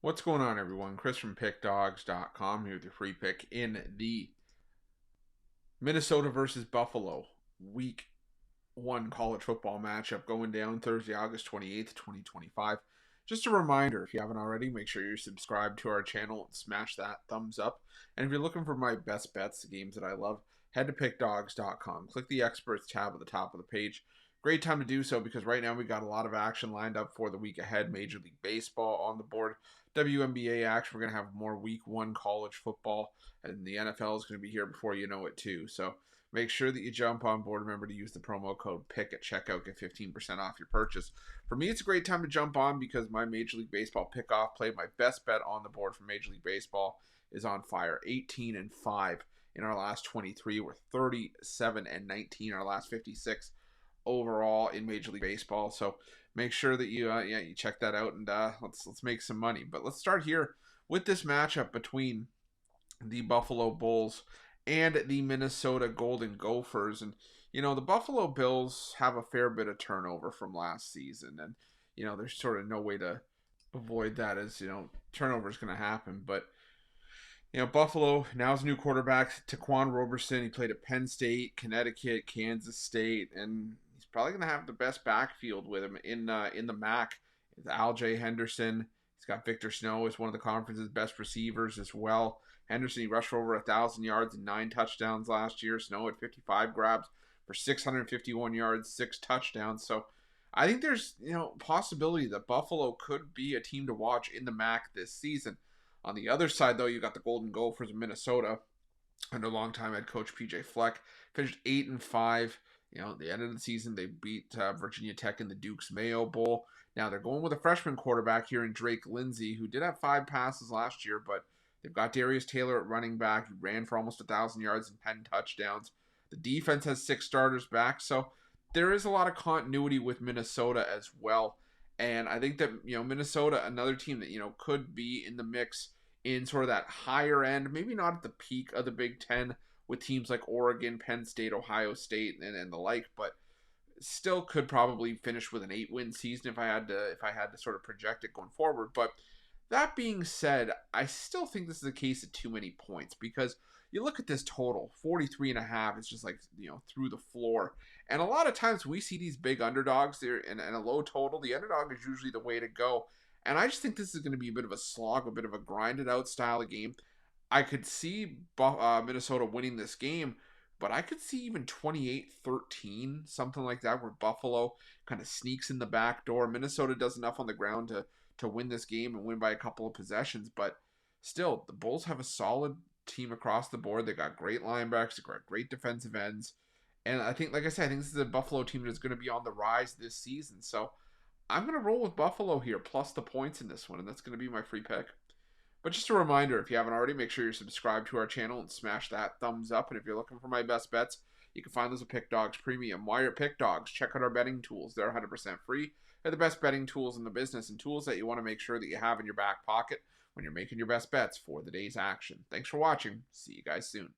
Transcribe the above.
What's going on, everyone? Chris from Pickdawgz.com here with your free pick in the Minnesota versus Buffalo Week 1 college football matchup going down Thursday, August 28th, 2025. Just a reminder, if you haven't already, make sure you're subscribed to our channel and smash that thumbs up. And if you're looking for my best bets, the games that I love, head to Pickdawgz.com. Click the Experts tab at the top of the page. Great time to do so because right now we got a lot of action lined up for the week ahead. Major League Baseball on the board, WNBA action. We're going to have more Week 1 college football, and the NFL is going to be here before you know it too. So make sure that you jump on board. Remember to use the promo code PICK at checkout. Get 15% off your purchase. For me, it's a great time to jump on because my Major League Baseball pick-off play, my best bet on the board for Major League Baseball, is on fire. 18-5 in our last 23. We're 37-19 our last 56 overall in Major League Baseball. So make sure that you check that out, and let's make some money. But let's start here with this matchup between the Buffalo Bulls and the Minnesota Golden Gophers. And the Buffalo Bills have a fair bit of turnover from last season, and there's sort of no way to avoid that, as turnover is going to happen. But Buffalo now's a new quarterback, Taquan Roberson. He played at Penn State, Connecticut, Kansas State, and he's probably going to have the best backfield with him in the MAC. It's Al J. Henderson. He's got Victor Snow as one of the conference's best receivers as well. Henderson, he rushed for over 1,000 yards and 9 touchdowns last year. Snow had 55 grabs for 651 yards, 6 touchdowns. So I think there's possibility that Buffalo could be a team to watch in the MAC this season. On the other side, though, you got the Golden Gophers of Minnesota under longtime head coach PJ Fleck. Finished 8-5. At the end of the season, they beat Virginia Tech in the Duke's Mayo Bowl. Now they're going with a freshman quarterback here in Drake Lindsey, who did have 5 passes last year, but they've got Darius Taylor at running back. He ran for almost 1,000 yards and 10 touchdowns. The defense has 6 starters back, so there is a lot of continuity with Minnesota as well. And I think that, Minnesota, another team that, could be in the mix in sort of that higher end, maybe not at the peak of the Big Ten with teams like Oregon, Penn State, Ohio State, and the like, but still could probably finish with an 8-win season if I had to sort of project it going forward. But that being said, I still think this is a case of too many points, because you look at this total, 43.5, it's just like, through the floor. And a lot of times we see these big underdogs there and a low total. The underdog is usually the way to go. And I just think this is going to be a bit of a slog, a bit of a grinded out style of game. I could see Minnesota winning this game, but I could see even 28-13, something like that, where Buffalo kind of sneaks in the back door. Minnesota does enough on the ground to win this game and win by a couple of possessions. But still, the Bulls have a solid team across the board. They got great linebackers, they got great defensive ends. And I think, like I said, I think this is a Buffalo team that's going to be on the rise this season. So I'm going to roll with Buffalo here, plus the points in this one, and that's going to be my free pick. But just a reminder, if you haven't already, make sure you're subscribed to our channel and smash that thumbs up. And if you're looking for my best bets, you can find those at Pickdawgz Premium. Why are Pickdawgz? Check out our betting tools. They're 100% free. They're the best betting tools in the business, and tools that you want to make sure that you have in your back pocket when you're making your best bets for the day's action. Thanks for watching. See you guys soon.